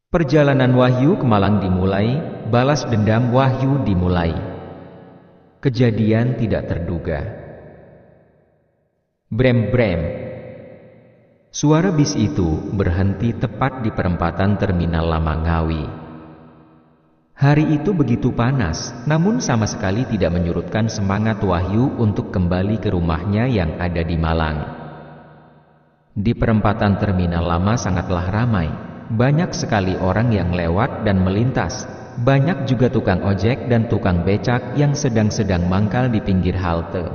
Perjalanan Wahyu ke Malang dimulai, balas dendam Wahyu dimulai. Kejadian tidak terduga. Brem-brem. Suara bis itu berhenti tepat di perempatan Terminal Lama Ngawi. Hari itu begitu panas, namun sama sekali tidak menyurutkan semangat Wahyu untuk kembali ke rumahnya yang ada di Malang. Di perempatan Terminal Lama sangatlah ramai. Banyak sekali orang yang lewat dan melintas. Banyak juga tukang ojek dan tukang becak yang sedang-sedang mangkal di pinggir halte.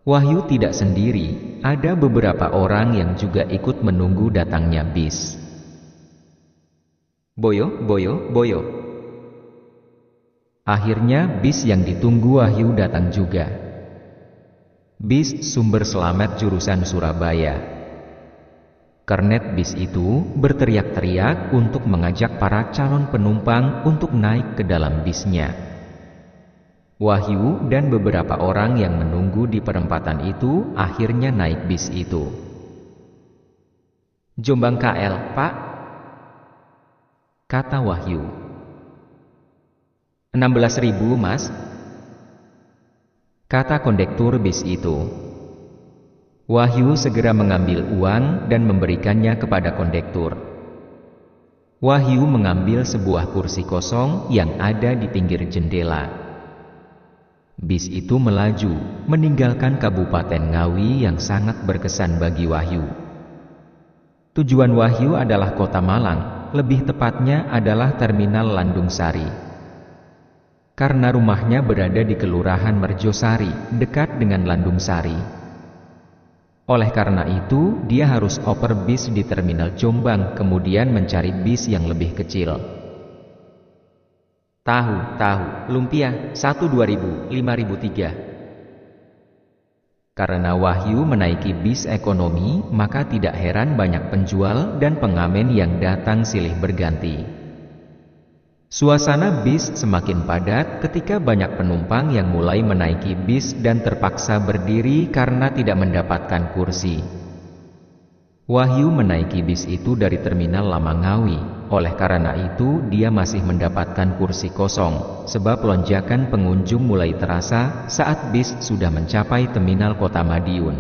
Wahyu tidak sendiri, ada beberapa orang yang juga ikut menunggu datangnya bis. Boyo, boyo, boyo. Akhirnya bis yang ditunggu Wahyu datang juga. Bis Sumber Slamet jurusan Surabaya. Kernet bis itu berteriak-teriak untuk mengajak para calon penumpang untuk naik ke dalam bisnya. Wahyu dan beberapa orang yang menunggu di perempatan itu akhirnya naik bis itu. Jombang KL, Pak? Kata Wahyu. 16.000, Mas? Kata kondektur bis itu. Wahyu segera mengambil uang dan memberikannya kepada kondektur. Wahyu mengambil sebuah kursi kosong yang ada di pinggir jendela. Bis itu melaju, meninggalkan Kabupaten Ngawi yang sangat berkesan bagi Wahyu. Tujuan Wahyu adalah Kota Malang, lebih tepatnya adalah Terminal Landung Sari. Karena rumahnya berada di Kelurahan Merjosari, dekat dengan Landung Sari. Oleh karena itu, dia harus oper bis di Terminal Jombang, kemudian mencari bis yang lebih kecil. Tahu, lumpia, 1 2.000, 5.003. Karena Wahyu menaiki bis ekonomi, maka tidak heran banyak penjual dan pengamen yang datang silih berganti. Suasana bis semakin padat ketika banyak penumpang yang mulai menaiki bis dan terpaksa berdiri karena tidak mendapatkan kursi. Wahyu menaiki bis itu dari Terminal Lama Ngawi. Oleh karena itu, dia masih mendapatkan kursi kosong, sebab lonjakan pengunjung mulai terasa saat bis sudah mencapai Terminal Kota Madiun.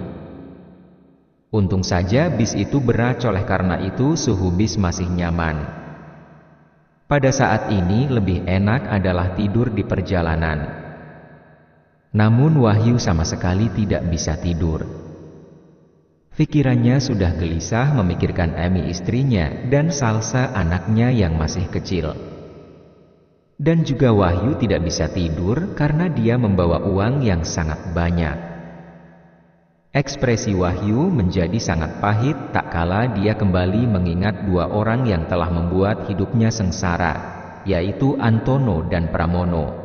Untung saja bis itu berat, oleh karena itu suhu bis masih nyaman. Pada saat ini lebih enak adalah tidur di perjalanan. Namun Wahyu sama sekali tidak bisa tidur. Pikirannya sudah gelisah memikirkan Emi istrinya dan Salsa anaknya yang masih kecil. Dan juga Wahyu tidak bisa tidur karena dia membawa uang yang sangat banyak. Ekspresi Wahyu menjadi sangat pahit tak kala dia kembali mengingat dua orang yang telah membuat hidupnya sengsara, yaitu Antono dan Pramono.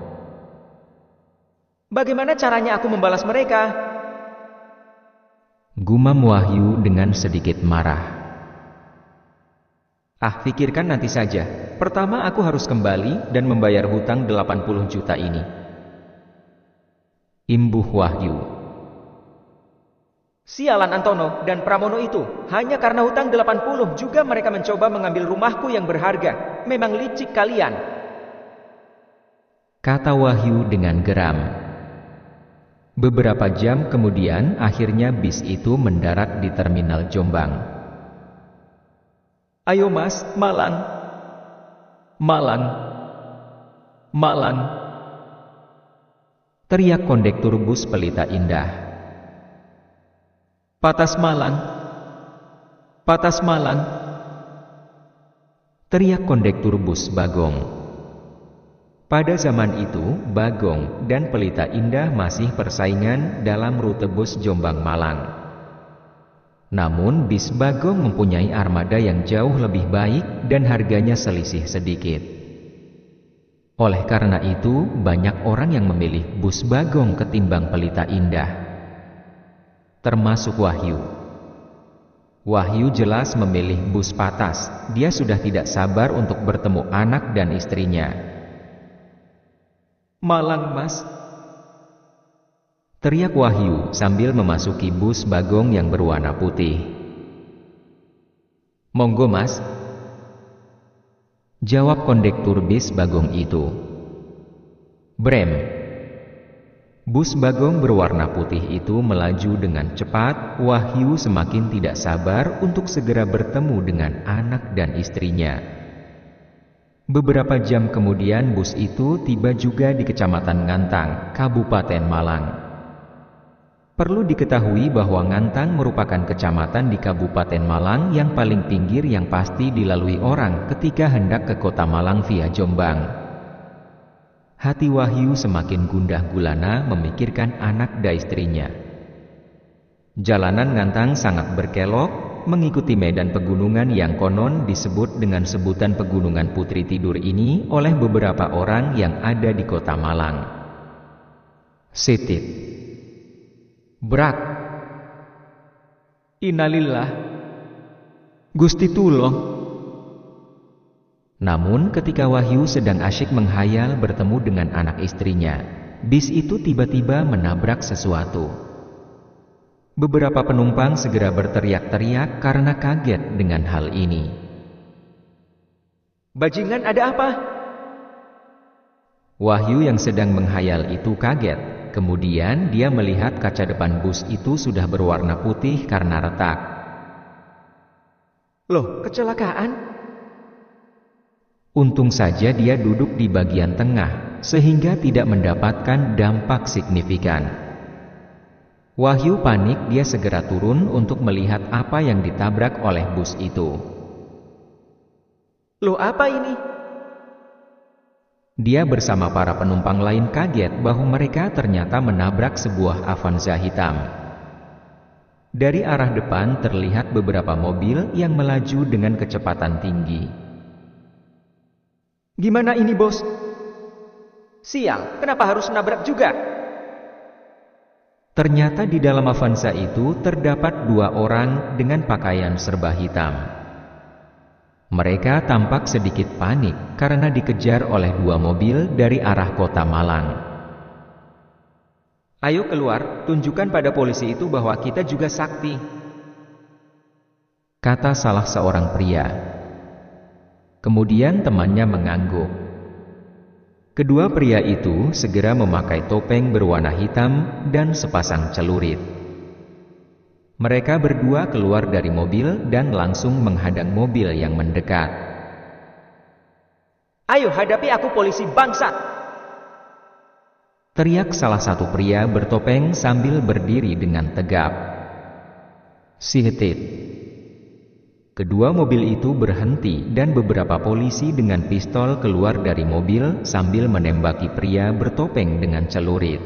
Bagaimana caranya aku membalas mereka? Gumam Wahyu dengan sedikit marah. Pikirkan nanti saja. Pertama aku harus kembali dan membayar hutang 80 juta ini. Imbuh Wahyu. Sialan Antono dan Pramono itu. Hanya karena hutang 80 juga mereka mencoba mengambil rumahku yang berharga. Memang licik kalian. Kata Wahyu dengan geram. Beberapa jam kemudian akhirnya bis itu mendarat di Terminal Jombang. Ayo Mas, Malang. Malang. Malang. Teriak kondektur bus Pelita Indah. Patas Malang. Patas Malang. Teriak kondektur bus Bagong. Pada zaman itu, Bagong dan Pelita Indah masih persaingan dalam rute bus Jombang-Malang. Namun bis Bagong mempunyai armada yang jauh lebih baik dan harganya selisih sedikit. Oleh karena itu, banyak orang yang memilih bus Bagong ketimbang Pelita Indah. Termasuk Wahyu. Wahyu jelas memilih bus Patas. Dia sudah tidak sabar untuk bertemu anak dan istrinya. Malang, Mas. Teriak Wahyu sambil memasuki bus Bagong yang berwarna putih. Monggo, Mas. Jawab kondektur bis Bagong itu. Brem. Bus Bagong berwarna putih itu melaju dengan cepat. Wahyu semakin tidak sabar untuk segera bertemu dengan anak dan istrinya. Beberapa jam kemudian bus itu tiba juga di Kecamatan Ngantang, Kabupaten Malang. Perlu diketahui bahwa Ngantang merupakan kecamatan di Kabupaten Malang yang paling pinggir yang pasti dilalui orang ketika hendak ke kota Malang via Jombang. Hati Wahyu semakin gundah gulana memikirkan anak dan istrinya. Jalanan Ngantang sangat berkelok, mengikuti medan pegunungan yang konon disebut dengan sebutan Pegunungan Putri Tidur ini oleh beberapa orang yang ada di kota Malang. Sitit. Brak. Innalillah. Gusti tulung. Namun ketika Wahyu sedang asyik menghayal bertemu dengan anak istrinya, bis itu tiba-tiba menabrak sesuatu. Beberapa penumpang segera berteriak-teriak karena kaget dengan hal ini. Bajingan, ada apa? Wahyu yang sedang menghayal itu kaget. Kemudian dia melihat kaca depan bus itu sudah berwarna putih karena retak. Loh, kecelakaan? Untung saja dia duduk di bagian tengah, sehingga tidak mendapatkan dampak signifikan. Wahyu panik, dia segera turun untuk melihat apa yang ditabrak oleh bus itu. Loh, apa ini? Dia bersama para penumpang lain kaget bahwa mereka ternyata menabrak sebuah Avanza hitam. Dari arah depan terlihat beberapa mobil yang melaju dengan kecepatan tinggi. Gimana ini, bos? Sial, kenapa harus nabrak juga? Ternyata di dalam Avanza itu terdapat 2 orang dengan pakaian serba hitam. Mereka tampak sedikit panik karena dikejar oleh 2 mobil dari arah kota Malang. Ayo keluar, tunjukkan pada polisi itu bahwa kita juga sakti, kata salah seorang pria. Kemudian temannya mengangguk. Kedua pria itu segera memakai topeng berwarna hitam dan sepasang celurit. Mereka berdua keluar dari mobil dan langsung menghadang mobil yang mendekat. Ayo hadapi aku, polisi bangsat! Teriak salah satu pria bertopeng sambil berdiri dengan tegap. Sitit. Kedua mobil itu berhenti dan beberapa polisi dengan pistol keluar dari mobil sambil menembaki pria bertopeng dengan celurit.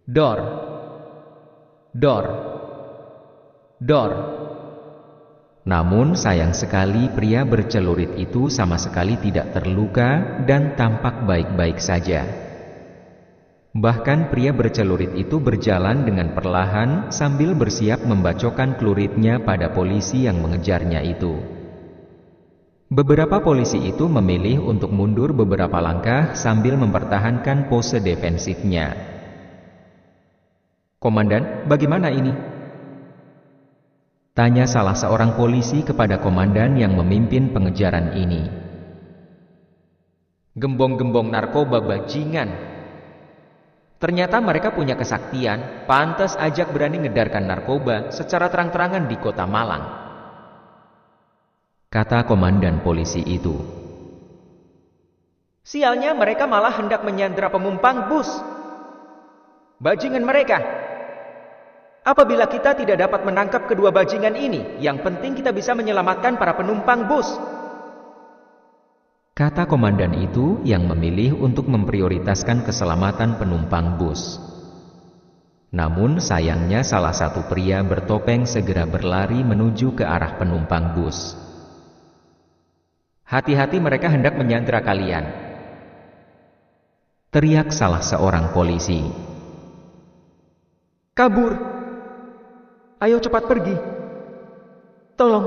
Dor. Dor. Dor. Namun sayang sekali pria bercelurit itu sama sekali tidak terluka dan tampak baik-baik saja. Bahkan pria bercelurit itu berjalan dengan perlahan sambil bersiap membacokkan celuritnya pada polisi yang mengejarnya itu. Beberapa polisi itu memilih untuk mundur beberapa langkah sambil mempertahankan pose defensifnya. Komandan, bagaimana ini? Tanya salah seorang polisi kepada komandan yang memimpin pengejaran ini. Gembong-gembong narkoba bajingan. Ternyata mereka punya kesaktian, pantas ajak berani ngedarkan narkoba secara terang-terangan di kota Malang, kata komandan polisi itu. Sialnya mereka malah hendak menyandera penumpang bus. Bajingan mereka. Apabila kita tidak dapat menangkap kedua bajingan ini, yang penting kita bisa menyelamatkan para penumpang bus, kata komandan itu yang memilih untuk memprioritaskan keselamatan penumpang bus. Namun sayangnya salah satu pria bertopeng segera berlari menuju ke arah penumpang bus. Hati-hati, mereka hendak menyandera kalian, teriak salah seorang polisi. Kabur! Ayo cepat pergi. Tolong.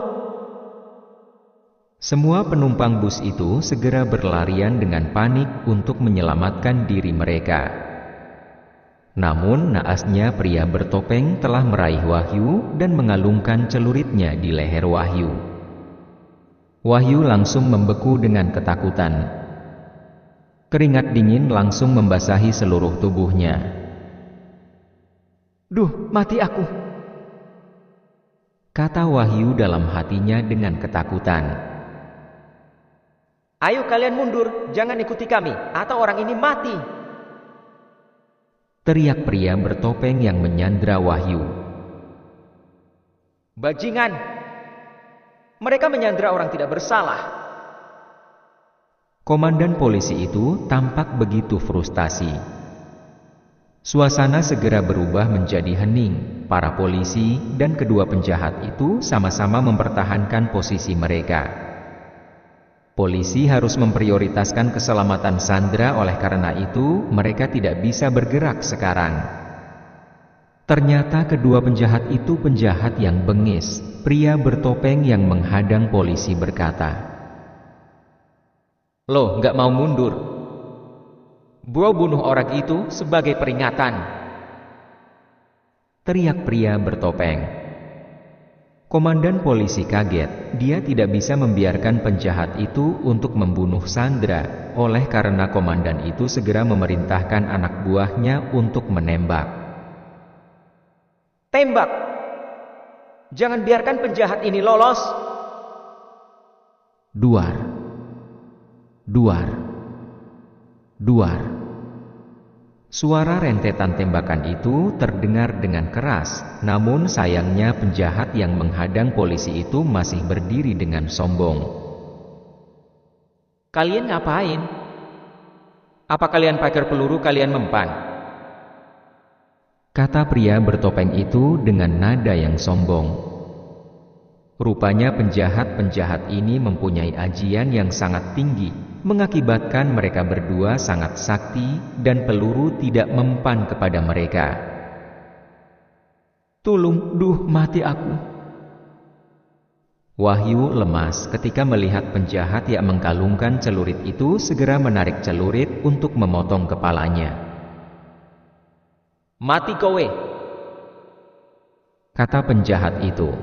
Semua penumpang bus itu segera berlarian dengan panik untuk menyelamatkan diri mereka. Namun naasnya pria bertopeng telah meraih Wahyu dan mengalungkan celuritnya di leher Wahyu. Wahyu langsung membeku dengan ketakutan. Keringat dingin langsung membasahi seluruh tubuhnya. Duh, mati aku. Kata Wahyu dalam hatinya dengan ketakutan. Ayo kalian mundur, jangan ikuti kami, atau orang ini mati. Teriak pria bertopeng yang menyandra Wahyu. Bajingan! Mereka menyandra orang tidak bersalah. Komandan polisi itu tampak begitu frustasi. Suasana segera berubah menjadi hening. Para polisi dan kedua penjahat itu sama-sama mempertahankan posisi mereka. Polisi harus memprioritaskan keselamatan Sandra, oleh karena itu mereka tidak bisa bergerak sekarang. Ternyata kedua penjahat itu penjahat yang bengis. Pria bertopeng yang menghadang polisi berkata, Loh, nggak mau mundur? Bro bunuh orang itu sebagai peringatan. Teriak pria bertopeng. Komandan polisi kaget. Dia tidak bisa membiarkan penjahat itu untuk membunuh Sandra. Oleh karena komandan itu segera memerintahkan anak buahnya untuk menembak. Tembak! Jangan biarkan penjahat ini lolos. Duar. Duar. Duar. Suara rentetan tembakan itu terdengar dengan keras, namun sayangnya penjahat yang menghadang polisi itu masih berdiri dengan sombong. Kalian ngapain? Apa kalian pakai peluru kalian mempan? Kata pria bertopeng itu dengan nada yang sombong. Rupanya penjahat-penjahat ini mempunyai ajian yang sangat tinggi, mengakibatkan mereka berdua sangat sakti dan peluru tidak mempan kepada mereka. Tolong, duh, mati aku. Wahyu lemas ketika melihat penjahat yang mengkalungkan celurit itu segera menarik celurit untuk memotong kepalanya. Mati kowe, kata penjahat itu.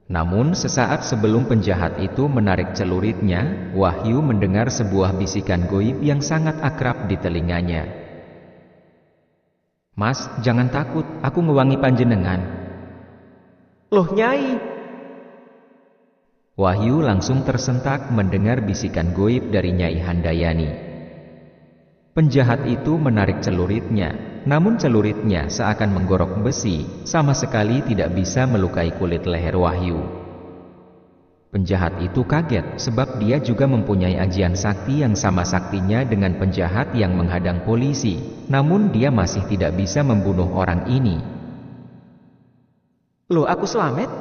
Namun sesaat sebelum penjahat itu menarik celuritnya, Wahyu mendengar sebuah bisikan goib yang sangat akrab di telinganya. Mas, jangan takut, aku ngewangi panjenengan. Loh Nyai. Wahyu langsung tersentak mendengar bisikan goib dari Nyai Handayani. Penjahat itu menarik celuritnya, namun celuritnya seakan menggorok besi, sama sekali tidak bisa melukai kulit leher Wahyu. Penjahat itu kaget sebab dia juga mempunyai ajian sakti yang sama saktinya dengan penjahat yang menghadang polisi, namun dia masih tidak bisa membunuh orang ini. Loh, aku selamat?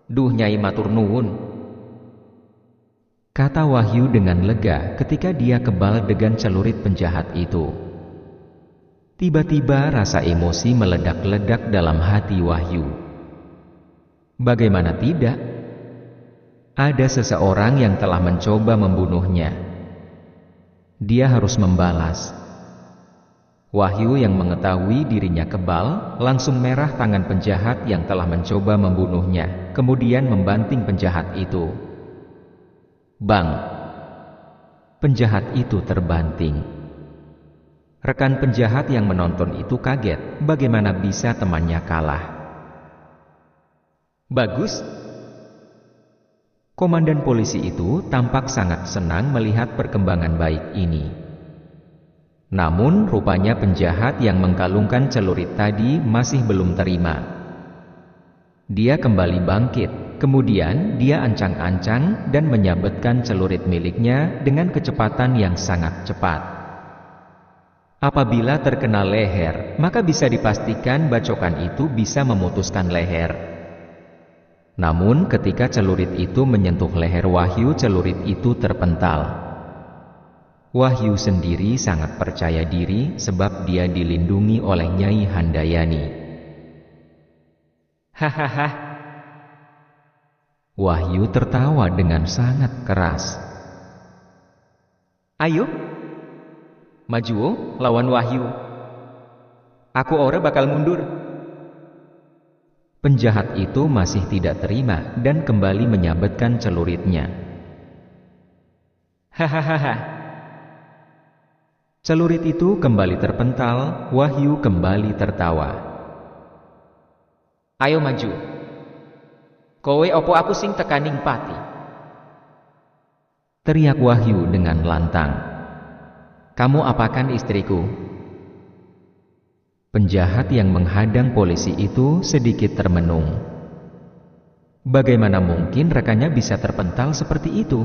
Duh Nyai matur nuwun, kata Wahyu dengan lega ketika dia kebal dengan celurit penjahat itu. Tiba-tiba rasa emosi meledak-ledak dalam hati Wahyu. Bagaimana tidak? Ada seseorang yang telah mencoba membunuhnya. Dia harus membalas. Wahyu yang mengetahui dirinya kebal, langsung merah tangan penjahat yang telah mencoba membunuhnya, kemudian membanting penjahat itu. Bang! Penjahat itu terbanting. Rekan penjahat yang menonton itu kaget, bagaimana bisa temannya kalah. Bagus. Komandan polisi itu tampak sangat senang melihat perkembangan baik ini. Namun rupanya penjahat yang mengkalungkan celurit tadi masih belum terima. Dia kembali bangkit, kemudian dia ancang-ancang dan menyabetkan celurit miliknya dengan kecepatan yang sangat cepat. Apabila terkena leher, maka bisa dipastikan bacokan itu bisa memutuskan leher. Namun ketika celurit itu menyentuh leher Wahyu, celurit itu terpental. Wahyu sendiri sangat percaya diri sebab dia dilindungi oleh Nyai Handayani. Hahaha. Wahyu tertawa dengan sangat keras. Ayo, maju lawan Wahyu. Aku ora bakal mundur. Penjahat itu masih tidak terima dan kembali menyabetkan celuritnya. Hahaha. Celurit itu kembali terpental, Wahyu kembali tertawa. Ayo maju. Kowe opo aku sing tekaning pati. Teriak Wahyu dengan lantang. Kamu apakan istriku? Penjahat yang menghadang polisi itu sedikit termenung. Bagaimana mungkin rekannya bisa terpental seperti itu?